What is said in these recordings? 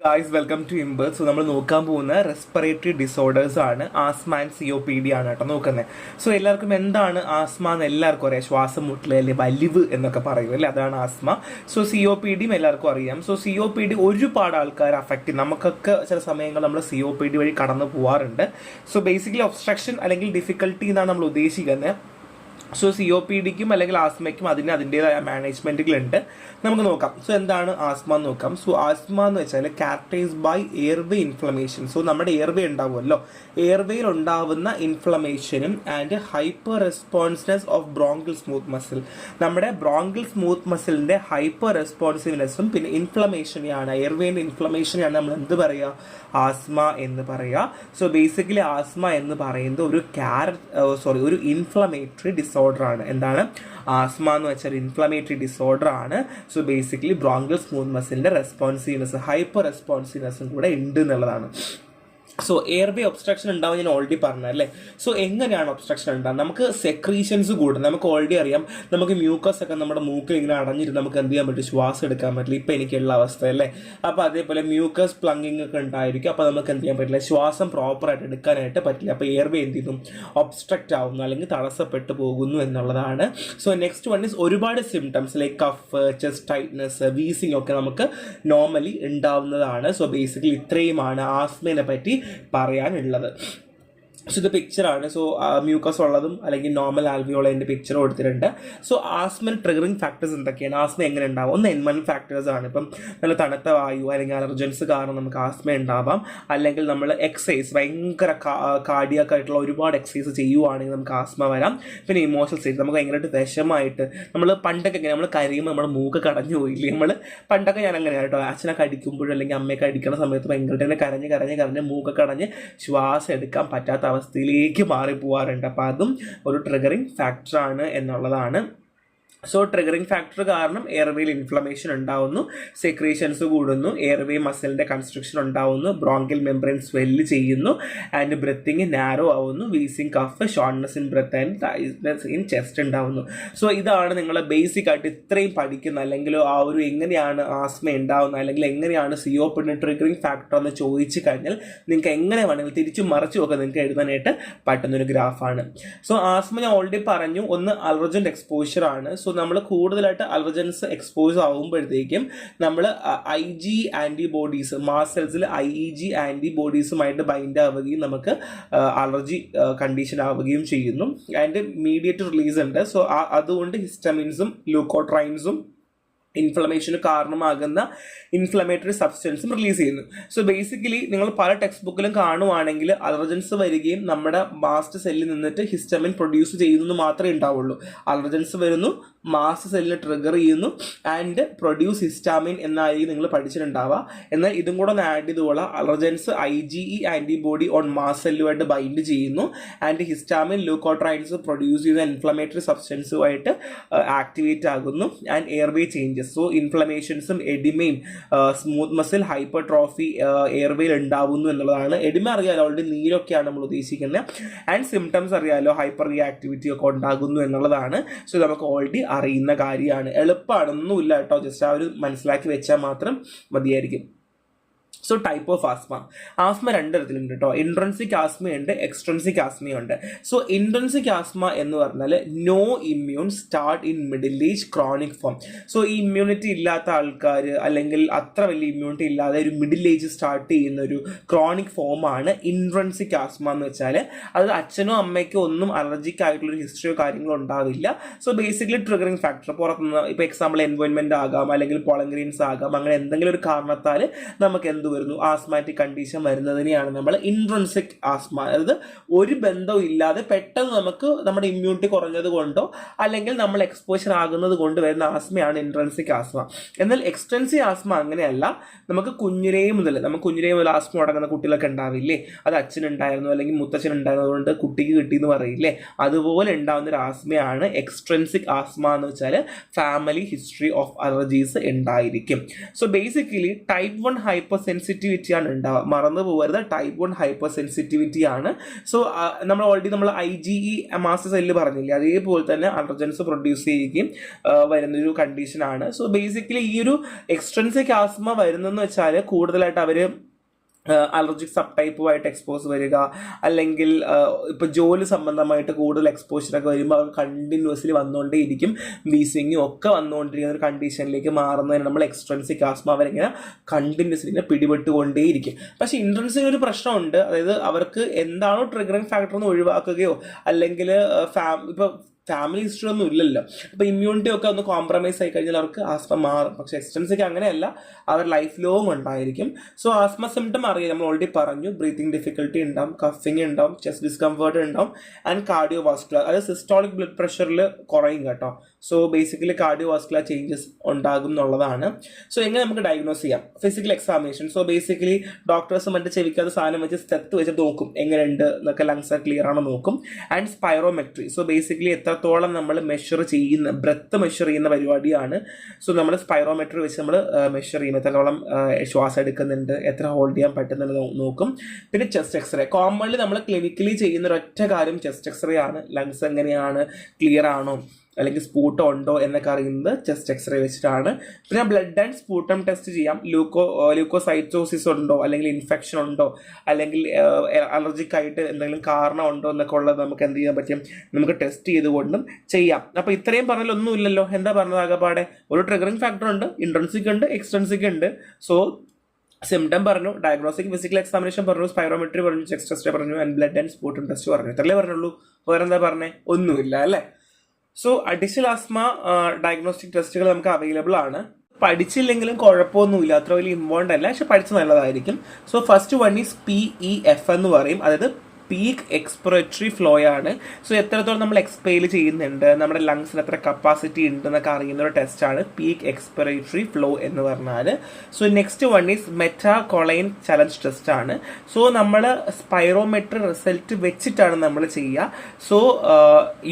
Guys welcome to ഇംബർ. So നമ്മൾ നോക്കാൻ പോകുന്ന റെസ്പിറേറ്ററി ഡിസോർഡേഴ്സ് ആണ്. ആസ്മ ആൻഡ് COPD ആണ് കേട്ടോ നോക്കുന്നത്. സോ എല്ലാവർക്കും എന്താണ് ആസ്മ എന്ന് എല്ലാവർക്കും അറിയാം. ശ്വാസം മുട്ടൽ അല്ലെ വലിവ് എന്നൊക്കെ പറയും അല്ലേ, അതാണ് ആസ്മ. സോ COPDയും എല്ലാവർക്കും അറിയാം. സോ COPD ഒരുപാട് ആൾക്കാർ അഫക്റ്റ് ചെയ്യും. നമുക്കൊക്കെ ചില സമയങ്ങൾ നമ്മൾ COPD വഴി കടന്നു പോകാറുണ്ട്. സോ ബേസിക്കലി ഒബ്സ്ട്രക്ഷൻ അല്ലെങ്കിൽ ഡിഫിക്കൽട്ടി എന്നാണ് നമ്മൾ ഉദ്ദേശിക്കുന്നത്. സോ COPDക്കും അല്ലെങ്കിൽ ആസ്മയ്ക്കും അതിൻ്റെതായ മാനേജ്മെൻറ്റുകളുണ്ട്. നമുക്ക് നോക്കാം. സോ എന്താണ് ആസ്മ എന്ന് നോക്കാം. സോ ആസ്മ എന്ന് വെച്ചാൽ characterized by airway inflammation. So നമ്മുടെ എയർവേ ഉണ്ടാവുമല്ലോ, എയർവേയിൽ ഉണ്ടാവുന്ന ഇൻഫ്ലമേഷനും and hyper responsiveness of bronchial smooth muscle. നമ്മുടെ ബ്രോങ്കിൾ സ്മൂത്ത് മസിലിൻ്റെ ഹൈപ്പർ റെസ്പോൺസിവ്നെസ്സും പിന്നെ ഇൻഫ്ലമേഷനെയാണ്, എയർവേൻ്റെ ഇൻഫ്ലമേഷനെയാണ് നമ്മൾ എന്ത് പറയുക, ആസ്മ എന്ന് പറയുക. സോ ബേസിക്കലി ആസ്മ എന്ന് പറയുന്നത് ഒരു ഇൻഫ്ലമേറ്ററി ഡിസോർഡർ ആണ്. എന്താണ് ആസ്മ എന്ന് വെച്ചാൽ ഇൻഫ്ലമേറ്ററി ഡിസോർഡർ ആണ്. സോ ബേസിക്കലി ബ്രോങ്കിൾ സ്മൂത്ത് മസിലിന്റെ റെസ്പോൺസീവ്നെസ് ഹൈപ്പർ റെസ്പോൺസീവ്നെസ്സും കൂടെ ഉണ്ട് എന്നുള്ളതാണ്. സോ എയർവേ ഒബ്സ്ട്രക്ഷൻ ഉണ്ടാവും, ഞാൻ ഓൾറെഡി പറഞ്ഞല്ലേ. സോ എങ്ങനെയാണ് ഒബ്സ്ട്രക്ഷൻ ഉണ്ടാകുന്നത്? നമുക്ക് സെക്രീഷൻസ് കൂടും. നമുക്ക് ഓൾറെഡി അറിയാം, നമുക്ക് മ്യൂക്കസ് ഒക്കെ നമ്മുടെ മൂക്കിൽ ഇങ്ങനെ അടഞ്ഞിരുന്ന് നമുക്ക് എന്ത് ചെയ്യാൻ പറ്റും, ശ്വാസം എടുക്കാൻ പറ്റില്ല. ഇപ്പം എനിക്കുള്ള അവസ്ഥ അല്ലേ. അപ്പോൾ അതേപോലെ മ്യൂക്കസ് പ്ലങ്ങിങ് ഒക്കെ ഉണ്ടായിരിക്കും. അപ്പോൾ നമുക്ക് എന്ത് ചെയ്യാൻ പറ്റില്ല, ശ്വാസം പ്രോപ്പറായിട്ട് എടുക്കാനായിട്ട് പറ്റില്ല. അപ്പോൾ എയർവേ എന്ത് ചെയ്യുന്നു, ഒബ്സ്ട്രക്റ്റ് ആവുന്നു അല്ലെങ്കിൽ തടസ്സപ്പെട്ടു പോകുന്നു എന്നുള്ളതാണ്. സോ നെക്സ്റ്റ് വൺ ഈസ് ഒരുപാട് symptoms like cough, chest tightness, wheezing ഒക്കെ നമുക്ക് നോർമലി ഉണ്ടാവുന്നതാണ്. സോ ബേസിക്കലി ഇത്രയുമാണ് ആസ്മയെ പറ്റി പറയാനുള്ളത്. സോ ഇത് പിക്ചറാണ്. സോ മ്യൂക്കസ് ഉള്ളതും അല്ലെങ്കിൽ നോർമൽ ആൽവിയോളതിൻ്റെ പിക്ചർ കൊടുത്തിട്ടുണ്ട്. സോ ആസ്മൻ ട്രിഗറിങ് ഫാക്ടേഴ്സ് എന്തൊക്കെയാണ്, ആസ്മ എങ്ങനെ ഉണ്ടാവും? ഒന്ന് എൻവയറൺമെന്റ് ഫാക്ടേഴ്സ് ആണ്. ഇപ്പം നല്ല തണുത്ത വായു അല്ലെങ്കിൽ അലർജൻസ് കാരണം നമുക്ക് ആസ്മ ഉണ്ടാവാം. അല്ലെങ്കിൽ നമ്മൾ എക്സസൈസ് ഭയങ്കര കാർഡിയാക്ക് ആയിട്ടുള്ള ഒരുപാട് എക്സസൈസ് ചെയ്യുവാണെങ്കിൽ നമുക്ക് ആസ്മ വരാം. പിന്നെ ഇമോഷണൽ സ്റ്റേറ്റ്, നമുക്ക് ഭയങ്കരമായിട്ട് വിഷമായിട്ട് നമ്മൾ പണ്ടൊക്കെ എങ്ങനെ നമ്മൾ കരയുമ്പോൾ നമ്മുടെ മൂക്ക് കടഞ്ഞു പോയില്ലേ. നമ്മൾ പണ്ടൊക്കെ ഞാൻ അങ്ങനെയാണ് കേട്ടോ, അച്ഛനൊക്കെ അടിക്കുമ്പോഴും അല്ലെങ്കിൽ അമ്മയൊക്കെ അടിക്കുന്ന സമയത്ത് ഭയങ്കരമായിട്ട് കരഞ്ഞ് മൂക്കൊക്കെ അടഞ്ഞ് ശ്വാസം എടുക്കാൻ പറ്റാത്ത അവസ്ഥയിലേക്ക് മാറിപ്പോവാറുണ്ട്. അപ്പോൾ അതും ഒരു ട്രിഗറിങ് ഫാക്ടറാണ് എന്നുള്ളതാണ്. സോ ട്രിഗറിങ് ഫാക്ടർ കാരണം എയർവേയിൽ ഇൻഫ്ലമേഷൻ ഉണ്ടാവുന്നു, സെക്രീഷൻസ് കൂടുന്നു, എയർവേ മസിലിൻ്റെ കൺസ്ട്രക്ഷൻ ഉണ്ടാവുന്നു, ബ്രോങ്കിൽ മെംബ്രെയിൻ സ്വെല്ല് ചെയ്യുന്നു, ആൻഡ് ബ്രെത്തിങ് നാരോ ആവുന്നു, wheezing cough, shortness in breath and tightness in chest ഉണ്ടാവുന്നു. സോ ഇതാണ് നിങ്ങൾ ബേസിക് ആയിട്ട് ഇത്രയും പഠിക്കുന്ന, അല്ലെങ്കിൽ ആ ഒരു എങ്ങനെയാണ് ആസ്മ ഉണ്ടാവുന്നത് അല്ലെങ്കിൽ എങ്ങനെയാണ് COPD ട്രിഗറിങ് ഫാക്ടർ എന്ന് ചോദിച്ചു കഴിഞ്ഞാൽ നിങ്ങൾക്ക് എങ്ങനെ വേണമെങ്കിൽ തിരിച്ചും മറിച്ചും ഒക്കെ നിങ്ങൾക്ക് എഴുതാനായിട്ട് പറ്റുന്നൊരു ഗ്രാഫാണ്. സോ ആസ്മ ഞാൻ ഓൾറെഡി പറഞ്ഞു, ഒന്ന് അലർജൻ എക്സ്പോഷർ ആണ്. സോ നമ്മൾ കൂടുതലായിട്ട് അലർജൻസ് എക്സ്പോസ് ആവുമ്പോഴത്തേക്കും നമ്മൾ IG ആൻറ്റിബോഡീസ്, മാസ്റ്റ് സെൽസിൽ IgE ആൻറ്റിബോഡീസുമായിട്ട് ബൈൻഡ് ആവുകയും നമുക്ക് അലർജി കണ്ടീഷൻ ആവുകയും ചെയ്യുന്നു. ആൻഡ് മീഡിയേറ്റ് റിലീസ് ഉണ്ട്. സോ അതുകൊണ്ട് ഹിസ്റ്റമിൻസും ലൂക്കോട്രൈൻസും ഇൻഫ്ലമേഷന് കാരണമാകുന്ന ഇൻഫ്ലമേറ്ററി സബ്സ്റ്റൻസും റിലീസ് ചെയ്യുന്നു. സോ ബേസിക്കലി നിങ്ങൾ പല ടെക്സ്റ്റ് ബുക്കിലും കാണുവാണെങ്കിൽ അലർജൻസ് വരികയും നമ്മുടെ മാസ്റ്റ് സെല്ലിൽ നിന്നിട്ട് ഹിസ്റ്റമിൻ പ്രൊഡ്യൂസ് ചെയ്യുന്നു മാത്രമേ ഉണ്ടാവുള്ളൂ. അലർജൻസ് വരുന്നു, മാസ്റ്റ് സെല്ലിനെ ട്രിഗർ ചെയ്യുന്നു ആൻഡ് പ്രൊഡ്യൂസ് ഹിസ്റ്റാമിൻ എന്നായിരിക്കും നിങ്ങൾ പഠിച്ചിട്ടുണ്ടാവുക. എന്നാൽ ഇതും കൂടെ ഒന്ന് ആഡ് ചെയ്തുകൊള്ളാം. Allergens IgE antibody on mast സെല്ലുമായിട്ട് ബൈൻഡ് ചെയ്യുന്നു ആൻഡ് ഹിസ്റ്റാമിൻ ലൂക്കോട്രൈൻസ് പ്രൊഡ്യൂസ് ചെയ്യുന്ന ഇൻഫ്ലമേറ്ററി സബ്സ്റ്റൻസുമായിട്ട് ആക്ടിവേറ്റ് ആകുന്നു ആൻഡ് എയർവേ ചേഞ്ചസ്. സോ ഇൻഫ്ലമേഷൻസും എഡിമയും സ്മൂത്ത് മസിൽ ഹൈപ്പർട്രോഫി എയർവേയിൽ ഉണ്ടാവുന്നു എന്നുള്ളതാണ്. എഡിമ അറിയാലോ, ഓൾറെഡി നീരൊക്കെയാണ് നമ്മൾ ഉദ്ദേശിക്കുന്നത്. ആൻഡ് സിംറ്റംസ് അറിയാലോ, ഹൈപ്പർ റിയാക്ടിവിറ്റി ഒക്കെ ഉണ്ടാകുന്നു എന്നുള്ളതാണ്. സോ നമുക്ക് ഓൾറെഡി അറിയുന്ന കാര്യമാണ്. എളുപ്പമാണൊന്നുമില്ല കേട്ടോ, ജസ്റ്റ് ആ ഒരു മനസ്സിലാക്കി വെച്ചാൽ മാത്രം മതിയായിരിക്കും. So type of asthma, asthma രണ്ട് തരത്തിലുണ്ട് കേട്ടോ. ഇൻട്രൻസിക് ആസ്മയുണ്ട്, എക്സ്ട്രൻസിക് ആസ്മയുണ്ട്. സോ ഇൻട്രൻസിക് ആസ്മ എന്ന് പറഞ്ഞാൽ no immune start in middle age chronic form. So ഈ ഇമ്മ്യൂണിറ്റി ഇല്ലാത്ത ആൾക്കാർ അല്ലെങ്കിൽ അത്ര വലിയ ഇമ്മ്യൂണിറ്റി ഇല്ലാതെ ഒരു മിഡിൽ ഏജ് സ്റ്റാർട്ട് ചെയ്യുന്ന ഒരു ക്രോണിക് ഫോമാണ് ഇൻട്രൻസിക് ആസ്മ എന്ന് വെച്ചാൽ. അത് അച്ഛനോ അമ്മയ്ക്കോ ഒന്നും അലർജിക് ആയിട്ടുള്ളൊരു ഹിസ്റ്ററിയോ കാര്യങ്ങളോ ഉണ്ടാവില്ല. സോ ബേസിക്കലി ട്രിഗറിങ് ഫാക്ടർ പുറത്തുനിന്ന്, ഇപ്പോൾ എക്സാമ്പിൾ എൻവയോൺമെന്റ് ആകാം അല്ലെങ്കിൽ പോളൻഗ്രീൻസ് ആകാം, അങ്ങനെ എന്തെങ്കിലും ഒരു കാരണത്താൽ നമുക്ക് എന്ത് വരുന്നു, ആസ്മാറ്റിക് കണ്ടീഷൻ വരുന്നതിനെയാണ് നമ്മൾ ഇൻട്രൻസിക് ആസ്മ. അതായത് ഒരു ബന്ധവും ഇല്ലാതെ പെട്ടെന്ന് നമുക്ക് നമ്മുടെ ഇമ്മ്യൂണിറ്റി കുറഞ്ഞത് കൊണ്ടോ അല്ലെങ്കിൽ നമ്മൾ എക്സ്പോഷർ ആകുന്നത് കൊണ്ട് വരുന്ന ആസ്മയാണ് ഇൻട്രൻസിക് ആസ്മ. എന്നാൽ എക്സ്റ്റൻസീവ് ആസ്മ അങ്ങനെയല്ല. നമുക്ക് കുഞ്ഞിലേ മുതൽ ആസ്മ തുടങ്ങുന്ന കുട്ടികളൊക്കെ ഉണ്ടാവില്ലേ, അത് അച്ഛനുണ്ടായിരുന്നു അല്ലെങ്കിൽ മുത്തച്ഛൻ ഉണ്ടായിരുന്നതുകൊണ്ട് കുട്ടിക്ക് കിട്ടിയെന്ന് പറയില്ലേ, അതുപോലെ ഉണ്ടാകുന്ന ഒരു ആസ്മയാണ് എക്സ്ട്രൻസിക് ആസ്മ എന്ന് വെച്ചാൽ ഫാമിലി ഹിസ്റ്ററി ഓഫ് അലർജീസ് ഉണ്ടായിരിക്കും. സോ ബേസിക്കലി ടൈപ്പ് 1 ഹൈപ്പർ സെൻസിറ്റിവിറ്റിയാണ് ഉണ്ടാവുക. മറന്നു പോകരുത്, ടൈപ്പ് 1 ഹൈപ്പർ സെൻസിറ്റിവിറ്റി ആണ്. സോ നമ്മൾ ഓൾറെഡി നമ്മൾ IgE മാസ്റ്റർ സെല്ല് പറഞ്ഞില്ലേ, അതേപോലെ തന്നെ അലർജൻസ് പ്രൊഡ്യൂസ് ചെയ്യുകയും വരുന്നൊരു കണ്ടീഷനാണ്. സോ ബേസിക്കലി ഈ ഒരു എക്സ്ട്രൻസിക് ആസ്മ വരുന്നതെന്ന് വെച്ചാൽ കൂടുതലായിട്ട് അവർ അലർജിക് സബ് ടൈപ്പുമായിട്ട് എക്സ്പോസ് വരിക, അല്ലെങ്കിൽ ഇപ്പോൾ ജോലി സംബന്ധമായിട്ട് കൂടുതൽ എക്സ്പോഷറൊക്കെ വരുമ്പോൾ അവർ കണ്ടിന്യൂസ്ലി വന്നുകൊണ്ടേയിരിക്കും, വീസിങ്ങും ഒക്കെ വന്നുകൊണ്ടിരിക്കുന്ന ഒരു കണ്ടീഷനിലേക്ക് മാറുന്നതിന് നമ്മൾ എക്സ്ട്രൻസിക് ആസ്മ അവരിങ്ങനെ കണ്ടിന്യൂസ്ലി ഇങ്ങനെ പിടിപെട്ടുകൊണ്ടേയിരിക്കും. പക്ഷേ ഇൻട്രൻസിക് ഒരു പ്രശ്നമുണ്ട്, അതായത് അവർക്ക് എന്താണോ ട്രിഗറിങ് ഫാക്ടർ ഒന്ന് ഒഴിവാക്കുകയോ അല്ലെങ്കിൽ ഇപ്പോൾ ഫാമിലി ഹിസ്റ്ററി ഒന്നും ഇല്ലല്ലോ, അപ്പോൾ ഇമ്മ്യൂണിറ്റി ഒക്കെ ഒന്ന് കോംപ്രമൈസ് ആയി കഴിഞ്ഞാൽ അവർക്ക് ആസ്മ മാറും. പക്ഷേ എക്സ്റ്റൻസിക്ക് അങ്ങനെയല്ല, അവർ ലൈഫ് ലോങ് ഉണ്ടായിരിക്കും. സോ ആസ്മ സിംറ്റം അറിയാം, നമ്മൾ ഓൾറെഡി പറഞ്ഞു, ബ്രീത്തിങ് ഡിഫിക്കൽട്ടി ഉണ്ടാവും, കഫിങ് ഉണ്ടാവും, ചെസ്റ്റ് ഡിസ്കംഫേർട്ട് ഉണ്ടാവും, ആൻഡ് കാർഡിയോ വാസ്കുലർ, അതായത് സിസ്റ്റോളിക് ബ്ലഡ് പ്രഷറിൽ കുറയും കേട്ടോ. So basically cardio vascular changes ഉണ്ടാകും എന്നുള്ളതാണ്. സോ എങ്ങനെ നമുക്ക് ഡയഗ്നോസ് ചെയ്യാം? Physical examination. So basically doctors മറ്റേ ചെവിക്കാത്ത സാധനം വെച്ച് സ്റ്റെത്ത് വെച്ച് നോക്കും എങ്ങനെയുണ്ട് എന്നൊക്കെ, ലങ്സ് ക്ലിയർ ആണോ നോക്കും. And spirometry. സോ ബേസിക്കലി എത്രത്തോളം നമ്മൾ മെഷർ ചെയ്യുന്ന, ബ്രെത്ത് മെഷർ ചെയ്യുന്ന പരിപാടിയാണ്. സോ നമ്മൾ സ്പൈറോമെട്രി വെച്ച് നമ്മൾ മെഷർ ചെയ്യും, എത്രത്തോളം ശ്വാസം എടുക്കുന്നുണ്ട്, എത്ര ഹോൾഡ് ചെയ്യാൻ പറ്റുന്നുണ്ട് നോക്കും. പിന്നെ ചെസ്റ്റ് എക്സ്റേ. കോമൺലി നമ്മൾ ക്ലിനിക്കലി ചെയ്യുന്ന ഒരൊറ്റ കാര്യം ചെസ്റ്റ് എക്സ്റേ ആണ്. ലങ്സ് എങ്ങനെയാണ്, ക്ലിയർ ആണോ അല്ലെങ്കിൽ സ്പൂട്ടം ഉണ്ടോ എന്നൊക്കെ അറിയുന്നത് ചെസ്റ്റ് എക്സ്റേ വെച്ചിട്ടാണ്. പിന്നെ ബ്ലഡ് ആൻഡ് സ്പൂട്ടം ടെസ്റ്റ് ചെയ്യാം. ല്യൂക്കോസൈറ്റോസിസ് ഉണ്ടോ, അല്ലെങ്കിൽ ഇൻഫെക്ഷൻ ഉണ്ടോ, അല്ലെങ്കിൽ അലർജിക് ആയിട്ട് എന്തെങ്കിലും കാരണം ഉണ്ടോ എന്നൊക്കെ ഉള്ളത് നമുക്ക് എന്ത് ചെയ്യാൻ പറ്റും, നമുക്ക് ടെസ്റ്റ് ചെയ്തുകൊണ്ടും ചെയ്യാം. അപ്പോൾ ഇത്രയും പറഞ്ഞാലൊന്നും ഇല്ലല്ലോ, എന്താ പറഞ്ഞത്? ആകെപ്പാടെ ഒരു ട്രിഗറിങ് ഫാക്ടർ ഉണ്ട്, ഇൻട്രൻസിക് ഉണ്ട്, എക്സ്ട്രൻസിക് ഉണ്ട്. സോ സിംറ്റം പറഞ്ഞു, ഡയഗ്നോസ്റ്റിക് ഫിസിക്കൽ എക്സാമിനേഷൻ പറഞ്ഞു, സ്പൈറോമെട്രി പറഞ്ഞു, ചെസ്റ്റ് ടെസ്റ്റ് പറഞ്ഞു, ആൻഡ് ബ്ലഡ് ആൻഡ് സ്പൂട്ടം ടെസ്റ്റ് പറഞ്ഞു. ഇത്രയല്ലേ പറഞ്ഞുള്ളൂ, വേറെന്താ പറഞ്ഞേ? ഒന്നുമില്ല അല്ലേ. സോ അഡിഷണൽ ആസ്മ ഡയഗ്നോസ്റ്റിക് ടെസ്റ്റുകൾ നമുക്ക് അവൈലബിൾ ആണ്. പഠിച്ചില്ലെങ്കിലും കുഴപ്പമൊന്നുമില്ല, അത്ര വലിയ ഇമ്പോർട്ടൻ്റ് അല്ല, പക്ഷെ പഠിച്ച് നല്ലതായിരിക്കും. So first one is PEF എന്ന് പറയും, അതായത് പീക്ക് എക്സ്പിറേറ്ററി ഫ്ലോ ആണ്. സോ എത്രത്തോളം നമ്മൾ എക്സ്പെയിൽ ചെയ്യുന്നുണ്ട്, നമ്മുടെ ലങ്സിന് എത്ര കപ്പാസിറ്റി ഉണ്ട് എന്നൊക്കെ അറിയുന്ന ഒരു ടെസ്റ്റാണ് പീക്ക് എക്സ്പിറേറ്ററി ഫ്ലോ എന്ന് പറഞ്ഞാൽ. So next one is methacholine challenge test ആണ്. സോ നമ്മൾ സ്പൈറോമെട്രി റിസൾട്ട് വെച്ചിട്ടാണ് നമ്മൾ ചെയ്യുക. So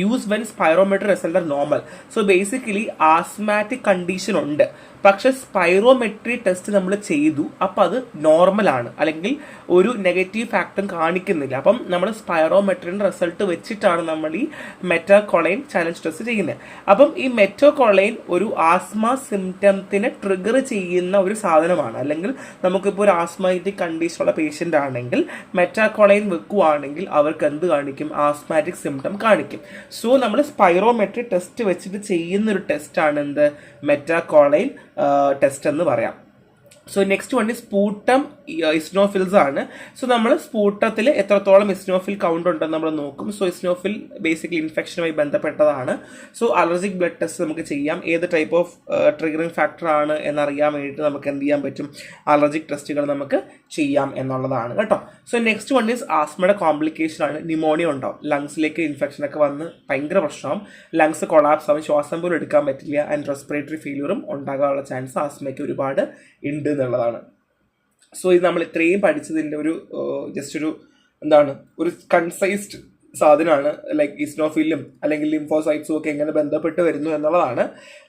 use when spirometry result are normal. So basically asthmatic condition ഉണ്ട്, പക്ഷെ സ്പൈറോമെട്രി ടെസ്റ്റ് നമ്മൾ ചെയ്തു, അപ്പം അത് നോർമലാണ്, അല്ലെങ്കിൽ ഒരു നെഗറ്റീവ് ഫാക്ടറും കാണിക്കുന്നില്ല. അപ്പം നമ്മൾ സ്പൈറോമെട്രിൻ്റെ റിസൾട്ട് വെച്ചിട്ടാണ് നമ്മൾ ഈ മെറ്റാകൊളൈൻ ചലഞ്ച് ടെസ്റ്റ് ചെയ്യുന്നത്. അപ്പം ഈ മെറ്റാകൊളൈൻ ഒരു ആസ്മ സിംറ്റത്തിനെ ട്രിഗർ ചെയ്യുന്ന ഒരു സാധനമാണ്. അല്ലെങ്കിൽ നമുക്കിപ്പോൾ ഒരു ആസ്മാറ്റിക് കണ്ടീഷനുള്ള പേഷ്യൻ്റ് ആണെങ്കിൽ മെറ്റാകൊളൈൻ വെക്കുകയാണെങ്കിൽ അവർക്ക് എന്ത് കാണിക്കും? ആസ്മാറ്റിക് സിംറ്റം കാണിക്കും. സോ നമ്മൾ സ്പൈറോമെട്രി ടെസ്റ്റ് വെച്ചിട്ട് ചെയ്യുന്നൊരു ടെസ്റ്റാണ് എന്ത്? മെറ്റാകൊളൈൻ ടെസ്റ്റ് എന്ന് പറയാം. സോ നെക്സ്റ്റ് വൺ സ്പൂട്ടം ഇസ്നോഫിൽസ് ആണ്. സോ നമ്മൾ സ്പൂട്ടത്തിൽ എത്രത്തോളം ഇസ്നോഫിൽ കൗണ്ട് ഉണ്ടെന്ന് നമ്മൾ നോക്കും. സോ ഇസ്നോഫിൽ ബേസിക്കലി ഇൻഫെക്ഷനുമായി ബന്ധപ്പെട്ടതാണ്. സോ അലർജിക് ബ്ലഡ് ടെസ്റ്റ് നമുക്ക് ചെയ്യാം, ഏത് ടൈപ്പ് ഓഫ് ട്രിഗറിങ് ഫാക്ടർ ആണ് എന്നറിയാൻ വേണ്ടിയിട്ട് നമുക്ക് എന്ത് ചെയ്യാൻ പറ്റും? അലർജിക് ടെസ്റ്റുകൾ നമുക്ക് ചെയ്യാം എന്നുള്ളതാണ് കേട്ടോ. സോ നെക്സ്റ്റ് വൺ ഈസ് ആസ്മയുടെ കോംപ്ലിക്കേഷൻ ആണ്. ന്യൂമോണിയ ഉണ്ടാവും, ലങ്സിലേക്ക് ഇൻഫെക്ഷൻ ഒക്കെ വന്ന് ഭയങ്കര പ്രശ്നമാവും, ലങ്സ് കൊളാപ്സ് ആവും, ശ്വാസം പോലും എടുക്കാൻ പറ്റില്ല, ആൻഡ് റെസ്പിറേറ്ററി ഫെയിലിയറും ഉണ്ടാകാനുള്ള ചാൻസ് ആസ്മയ്ക്ക് ഒരുപാട് ഉണ്ട് എന്നുള്ളതാണ്. സോ ഇത് നമ്മൾ ഇത്രയും പഠിച്ചതിൻ്റെ ഒരു ജസ്റ്റ് ഒരു എന്താണ്, ഒരു കൺസൈസ്ഡ് സാധനമാണ്. ലൈക്ക് ഇസ്നോഫിലും അല്ലെങ്കിൽ ലിംഫോസൈറ്റ്സും ഒക്കെ എങ്ങനെ ബന്ധപ്പെട്ട് വരുന്നു എന്നുള്ളതാണ്.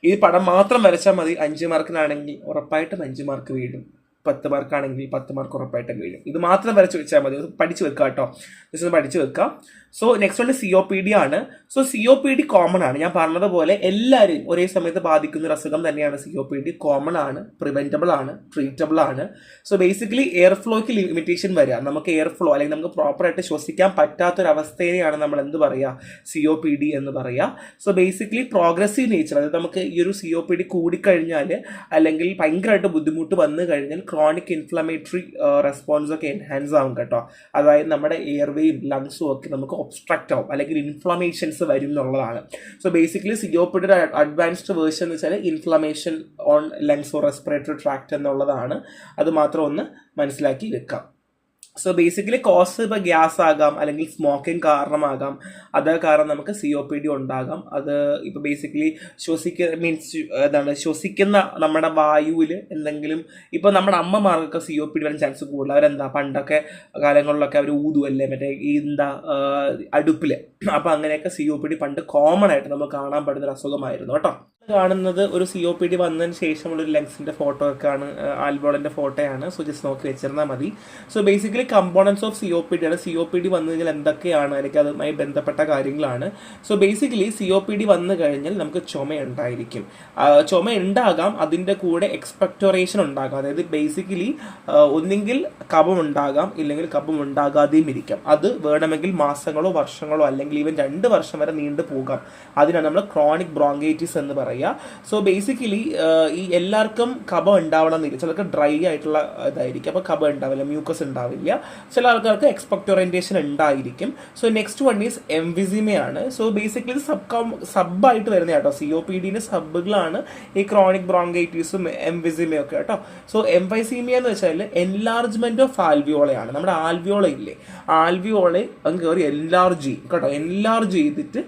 ഈ പടം മാത്രം വരച്ചാൽ മതി. 5 മാർക്കിനാണെങ്കിൽ ഉറപ്പായിട്ടും 5 മാർക്ക് വീഴും, 10 മാർക്കാണെങ്കിൽ 10 മാർക്ക് ഉറപ്പായിട്ടും വീഴും. ഇത് മാത്രം വരച്ച് വെച്ചാൽ മതി, പഠിച്ചു വെക്കാം കേട്ടോ, ജസ്റ്റ് ഒന്ന് പഠിച്ചു വെക്കാം. സോ നെക്സ്റ്റ് വൺ COPD ആണ്. സോ COPD കോമൺ ആണ്, ഞാൻ പറഞ്ഞതുപോലെ എല്ലാവരെയും ഒരേ സമയത്ത് ബാധിക്കുന്ന ഒരു അസുഖം തന്നെയാണ് COPD. കോമൺ ആണ്, പ്രിവെൻറ്റബിൾ ആണ്, ട്രീറ്റബിൾ ആണ്. സോ ബേസിക്കലി എയർ ഫ്ലോയ്ക്ക് ലിമിറ്റേഷൻ വരിക, നമുക്ക് എയർ ഫ്ലോ അല്ലെങ്കിൽ നമുക്ക് പ്രോപ്പറായിട്ട് ശ്വസിക്കാൻ പറ്റാത്തൊരവസ്ഥയെയാണ് നമ്മൾ എന്ത് പറയുക? COPD എന്ന് പറയുക. സോ ബേസിക്കലി പ്രോഗ്രസീവ് നേച്ചർ, അതായത് നമുക്ക് ഈ ഒരു COPD കൂടിക്കഴിഞ്ഞാൽ അല്ലെങ്കിൽ ഭയങ്കരമായിട്ട് ബുദ്ധിമുട്ട് വന്നു കഴിഞ്ഞാൽ ക്രോണിക് ഇൻഫ്ലമേറ്ററി റെസ്പോൺസ് ഒക്കെ എൻഹാൻസ് ആവും കേട്ടോ. അതായത് നമ്മുടെ എയർവേയും ലങ്സും ഒക്കെ നമുക്ക് ഒബ്സ്ട്രക്റ്റ് ആവും, അല്ലെങ്കിൽ ഇൻഫ്ലമേഷൻസ് വരും എന്നുള്ളതാണ്. So basically COPD advanced version എന്ന് വെച്ചാൽ inflammation on lungs or respiratory tract എന്നുള്ളതാണ്. അത് മാത്രം ഒന്ന് മനസ്സിലാക്കി വെക്കാം. സോ ബേസിക്കലി കോസ് ഇപ്പോൾ ഗ്യാസ് ആകാം, അല്ലെങ്കിൽ സ്മോക്കിംഗ് കാരണമാകാം, അത് കാരണം നമുക്ക് COPD ഉണ്ടാകാം. അത് ഇപ്പോൾ ബേസിക്കലി ശ്വസിക്കുന്ന നമ്മുടെ വായുവിൽ എന്തെങ്കിലും, ഇപ്പോൾ നമ്മുടെ അമ്മമാർക്കൊക്കെ COPD വരാൻ ചാൻസ് കൂടുതൽ. അവരെന്താ പണ്ടൊക്കെ കാലങ്ങളിലൊക്കെ അവർ ഊതുമല്ലേ മറ്റേ ഈ അടുപ്പിൽ. അപ്പോൾ അങ്ങനെയൊക്കെ COPD പണ്ട് കോമൺ ആയിട്ട് നമുക്ക് കാണാൻ പറ്റുന്നൊരു അസുഖമായിരുന്നു കേട്ടോ. കാണുന്നത് ഒരു COPD വന്നതിന് ശേഷമുള്ള ഒരു ലെൻസിന്റെ ഫോട്ടോ ഒക്കെയാണ്, ആൽബോളിന്റെ ഫോട്ടോയാണ്. സോ ജസ്റ്റ് നോക്കി വെച്ചിരുന്നാൽ മതി. So basically components of COPD ആണ്. COPD വന്നു കഴിഞ്ഞാൽ എന്തൊക്കെയാണ്, അല്ലെങ്കിൽ അതുമായി ബന്ധപ്പെട്ട കാര്യങ്ങളാണ്. സോ ബേസിക്കലി COPD വന്നു കഴിഞ്ഞാൽ നമുക്ക് ചുമ ഉണ്ടായിരിക്കും. ചുമ ഉണ്ടാകാം, അതിന്റെ കൂടെ എക്സ്പെക്ടോറേഷൻ ഉണ്ടാകാം. അതായത് ബേസിക്കലി ഒന്നെങ്കിൽ കഫം ഉണ്ടാകാം, ഇല്ലെങ്കിൽ കഫം ഉണ്ടാകാതെയും ഇരിക്കാം. അത് വേണമെങ്കിൽ മാസങ്ങളോ വർഷങ്ങളോ അല്ലെങ്കിൽ ഈവൻ 2 വർഷം വരെ നീണ്ടു പോകാം. അതിനാണ് നമ്മൾ ക്രോണിക് ബ്രോങ്കൈറ്റിസ് എന്ന് പറയുക. സോ ബേസിക്കലി ഈ എല്ലാവർക്കും കഫം ഉണ്ടാവണമെന്നില്ല. ചിലർക്ക് ഡ്രൈ ആയിട്ടുള്ള ഇതായിരിക്കും, അപ്പോൾ കഫം ഉണ്ടാവില്ല, മ്യൂക്കസ് ഉണ്ടാവില്ല. ചില ആൾക്കാർക്ക് എക്സ്പെക്ടോറിയന്റേഷൻ ഉണ്ടായിരിക്കും. സോ നെക്സ്റ്റ് വൺ ഈസ് എംഫിസിമയാണ്. സോ ബേസിക്കലി ഇത് സബായിട്ട് വരുന്ന കേട്ടോ. COPDന്റെ സബുകളാണ് ഈ ക്രോണിക് ബ്രോങ്കൈറ്റിസും എംഫിസിമയും ഒക്കെ കേട്ടോ. സോ എംഫൈസീമിയ എന്ന് വെച്ചാൽ എൻലാർജ്മെന്റ് ഓഫ് ആൽവിയോളയാണ്. നമ്മുടെ ആൽവിയോള ഇല്ലേ, ആൽവിയോളെ അങ്ങ് കയറി എൻലാർജ് ചെയ്യും കേട്ടോ. എൻലാർജ് ചെയ്തിട്ട്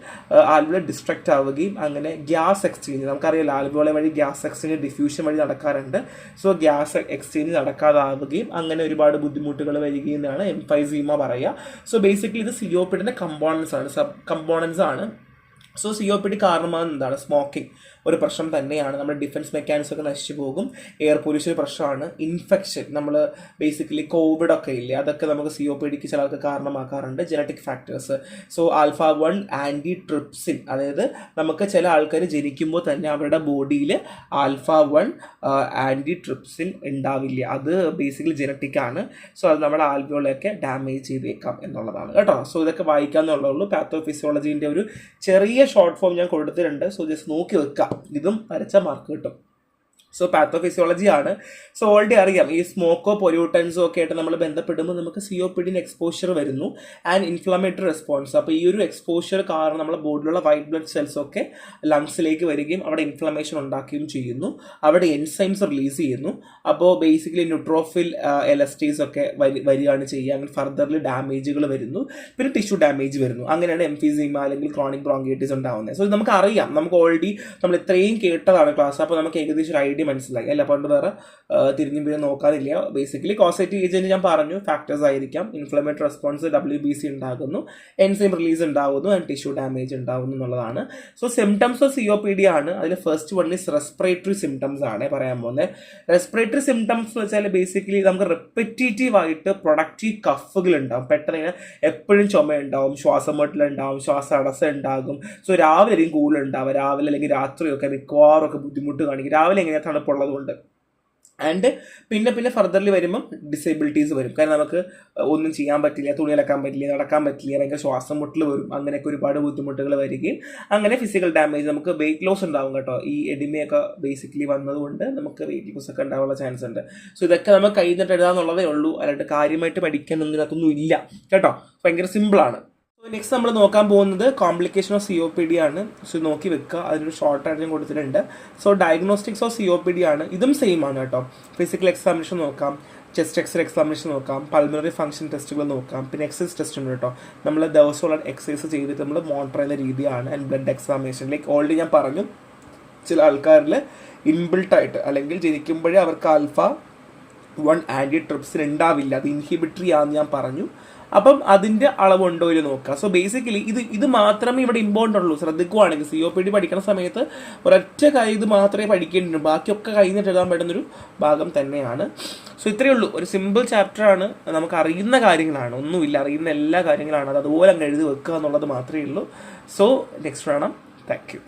ആൽവിയോള ഡിസ്ട്രക്ട് ആവുകയും അങ്ങനെ ഗ്യാസ് എക്സ്ചേഞ്ച്, നമുക്കറിയാലോ ആൽവിയോള വഴി ഗ്യാസ് എക്സ്ചേഞ്ച് ഡിഫ്യൂഷൻ വഴി നടക്കാറുണ്ട്. സോ ഗ്യാസ് എക്സ്ചേഞ്ച് നടക്കാതാവുകയും അങ്ങനെ ഒരുപാട് ബുദ്ധിമുട്ടുകൾ വരികയും എന്നാണ് എംഫൈസീമ പറയുക. സോ ബേസിക്കലി ഇത് COPDന്റെ കമ്പോണൻസ് ആണ്, സബ് കമ്പോണൻസ് ആണ്. സോ COPD കാരണമാകുന്ന എന്താണ്, സ്മോക്കിംഗ് ഒരു പ്രശ്നം തന്നെയാണ്. നമ്മുടെ ഡിഫൻസ് മെക്കാനിസം ഒക്കെ നശിച്ചു പോകും. എയർ പൊല്യൂഷൻ ഒരു പ്രശ്നമാണ്. ഇൻഫെക്ഷൻ, നമ്മൾ ബേസിക്കലി കോവിഡ് ഒക്കെ ഇല്ലേ, അതൊക്കെ നമുക്ക് COPDക്ക് ചില ആൾക്ക് കാരണമാക്കാറുണ്ട്. Genetic factors. So α1 anti trypsin, അതായത് നമുക്ക് ചില ആൾക്കാർ ജനിക്കുമ്പോൾ തന്നെ അവരുടെ ബോഡിയിൽ α1 ആൻറ്റി ട്രിപ്സിൻ ഉണ്ടാവില്ല. അത് ബേസിക്കലി ജനറ്റിക് ആണ്. സോ അത് നമ്മുടെ ആൽവിയോളൊക്കെ ഡാമേജ് ചെയ്തേക്കാം എന്നുള്ളതാണ് കേട്ടോ. സോ ഇതൊക്കെ വായിക്കാമെന്നുള്ളൂ. പാത്തോഫിസിയോളജീൻ്റെ ഒരു ചെറിയ ഷോർട്ട് ഫോം ഞാൻ കൊടുത്തിട്ടുണ്ട്. സോ ജസ്റ്റ് നോക്കി വെക്കാം, ഇതും വരച്ച മാർക്ക് കിട്ടും. സോ പാത്തോഫിസിയോളജി ആണ്. സോ ഓൾറെഡി അറിയാം, ഈ സ്മോക്കോ പൊല്യൂട്ടൻസോ ഒക്കെ ആയിട്ട് നമ്മൾ ബന്ധപ്പെടുമ്പോൾ നമുക്ക് COPDന് എക്സ്പോഷർ വരുന്നു ആൻഡ് ഇൻഫ്ലമേറ്ററി റെസ്പോൺസ്. അപ്പോൾ ഈ ഒരു എക്സ്പോഷർ കാരണം നമ്മുടെ ബോഡിയിലുള്ള വൈറ്റ് ബ്ലഡ് സെൽസ് ഒക്കെ ലങ്സിലേക്ക് വരികയും അവിടെ ഇൻഫ്ലമേഷൻ ഉണ്ടാക്കുകയും ചെയ്യുന്നു. അവിടെ എൻസൈംസ് റിലീസ് ചെയ്യുന്നു. അപ്പോൾ ബേസിക്കലി ന്യൂട്രോഫിൽ എലസ്റ്റേസ് ഒക്കെ വരികയാണ് ചെയ്യുക. അങ്ങനെ ഫർദർലി ഡാമേജുകൾ വരുന്നു, പിന്നെ ടിഷ്യൂ ഡാമേജ് വരുന്നു. അങ്ങനെയാണ് എംഫിസീമ അല്ലെങ്കിൽ ക്രോണിക് ബ്രോങ്കൈറ്റിസ് ഉണ്ടാവുന്നത്. സോ ഇത് നമുക്ക് അറിയാം, നമുക്ക് ഓൾറെഡി നമ്മൾ ഇത്രയും കേട്ടതാണ് ക്ലാസ്. അപ്പോൾ നമുക്ക് ഏകദേശം ഒരു ഐഡിയ മനസ്സിലായി അല്ല. പണ്ട് വേറെ തിരിഞ്ഞും പിന്നെ നോക്കാനില്ല. ബേസിക്കലി കോസേറ്റീവ് ഏജന്റ് ഞാൻ പറഞ്ഞു ഫാക്ടേഴ്സ് ആയിരിക്കാം. ഇൻഫ്ലമേറ്ററി റെസ്പോൺസ്, WBC ഉണ്ടാകുന്നു, എൻസൈം റിലീസ് ഉണ്ടാകുന്നു ആൻഡ് ടിഷ്യൂ ഡാമേജ് ഉണ്ടാകുന്നു എന്നുള്ളതാണ്. സോ സിംറ്റംസ് ഓഫ് COPD ആണ്. അതിൽ first one is respiratory symptoms ആണ് പറയാൻ പോകുന്നത്. റെസ്പിറേറ്ററി സിംറ്റംസ് എന്ന് വെച്ചാൽ ബേസിക്കലി നമുക്ക് റിപ്പറ്റേറ്റീവ് ആയിട്ട് പ്രൊഡക്റ്റീവ് കഫുകൾ ഉണ്ടാവും. പെട്ടെന്ന് ഇങ്ങനെ എപ്പോഴും ചുമ ഉണ്ടാവും, ശ്വാസം മുട്ടലുണ്ടാവും, ശ്വാസതടസ്സം ഉണ്ടാകും. സോ രാവിലെ ആയിരിക്കും കൂടുതലുണ്ടാവുക. രാവിലെ അല്ലെങ്കിൽ രാത്രിയൊക്കെ മിക്കവാറും ഒക്കെ ബുദ്ധിമുട്ട് കാണിക്കും. രാവിലെ എങ്ങനെയാണ് തണുപ്പുള്ളത് കൊണ്ട്. ആൻഡ് പിന്നെ ഫർദർലി വരുമ്പം ഡിസേബിലിറ്റീസ് വരും. കാരണം നമുക്ക് ഒന്നും ചെയ്യാൻ പറ്റില്ല, തുണി അലക്കാൻ പറ്റില്ല, നടക്കാൻ പറ്റില്ല, ഭയങ്കര ശ്വാസം മുട്ടൽ വരും. അങ്ങനെയൊക്കെ ഒരുപാട് ബുദ്ധിമുട്ടുകൾ വരികയും അങ്ങനെ ഫിസിക്കൽ ഡാമേജ്, നമുക്ക് വെയിറ്റ് ലോസ് ഉണ്ടാവും കേട്ടോ. ഈ എഡിമയൊക്കെ ബേസിക്കലി വന്നതുകൊണ്ട് നമുക്ക് വെയിറ്റ് ലോസ് ഒക്കെ ഉണ്ടാവാനുള്ള ചാൻസ് ഉണ്ട്. സോ ഇതൊക്കെ നമുക്ക് കഴിഞ്ഞിട്ട് എഴുതാന്നുള്ളതേ ഉള്ളൂ. അല്ലാണ്ട് കാര്യമായിട്ട് പഠിക്കാനൊന്നും ഇതിനകത്തൊന്നും ഇല്ല കേട്ടോ. ഭയങ്കര സിമ്പിളാണ്. നെക്സ്റ്റ് നമ്മൾ നോക്കാൻ പോകുന്നത് കോംപ്ലിക്കേഷൻ ഓഫ് COPD ആണ്. സോ നോക്കി വെക്കുക, അതിനൊരു ഷോർട്ട് ആയിട്ട് ഞാൻ കൊടുത്തിട്ടുണ്ട്. സോ ഡയഗ്നോസ്റ്റിക്സ് ഓഫ് COPD ആണ്. ഇതും സെയിം ആണ് കേട്ടോ. ഫിസിക്കൽ എക്സാമിനേഷൻ നോക്കാം, ചെസ്റ്റ് എക്സ്റേ എക്സാമിനേഷൻ നോക്കാം, പൾമണറി ഫംഗ്ഷൻ ടെസ്റ്റുകൾ നോക്കാം, പിന്നെ എക്സസൈസ് ടെസ്റ്റ് ഉണ്ട് കേട്ടോ. നമ്മൾ ദിവസമുള്ള എക്സസൈസ് ചെയ്തിട്ട് നമ്മൾ മോണിറ്റർ ചെയ്യുന്ന രീതിയാണ്. And blood examination, like already ഞാൻ പറഞ്ഞു, ചില ആൾക്കാരിൽ ഇൻബിൽട്ടായിട്ട് അല്ലെങ്കിൽ ജനിക്കുമ്പോഴേ അവർക്ക് α1 ആൻറ്റി ട്രിപ്സിൻ ഉണ്ടാവില്ല, അത് ഇൻഹിബിറ്ററി ആണെന്ന് ഞാൻ പറഞ്ഞു. അപ്പം അതിൻ്റെ അളവുണ്ടോ ഇല്ല നോക്കുക. സോ ബേസിക്കലി ഇത് മാത്രമേ ഇവിടെ ഇമ്പോർട്ടൻ്റ് ഉള്ളൂ. ശ്രദ്ധിക്കുവാണെങ്കിൽ COPD പഠിക്കുന്ന സമയത്ത് ഒരൊറ്റ കാര്യം ഇത് മാത്രമേ പഠിക്കേണ്ടിയുള്ളൂ. ബാക്കിയൊക്കെ കഴിഞ്ഞിട്ട് എഴുതാൻ പറ്റുന്നൊരു ഭാഗം തന്നെയാണ്. സോ ഇത്രയേ ഉള്ളൂ. ഒരു സിമ്പിൾ ചാപ്റ്ററാണ്. നമുക്ക് അറിയുന്ന കാര്യങ്ങളാണ്, ഒന്നുമില്ല, അറിയുന്ന എല്ലാ കാര്യങ്ങളാണ്. അത് അതുപോലെ അങ്ങ് എഴുതി വെക്കുക എന്നുള്ളത് മാത്രമേ ഉള്ളൂ. സോ നെക്സ്റ്റ് വേണം. Thank you.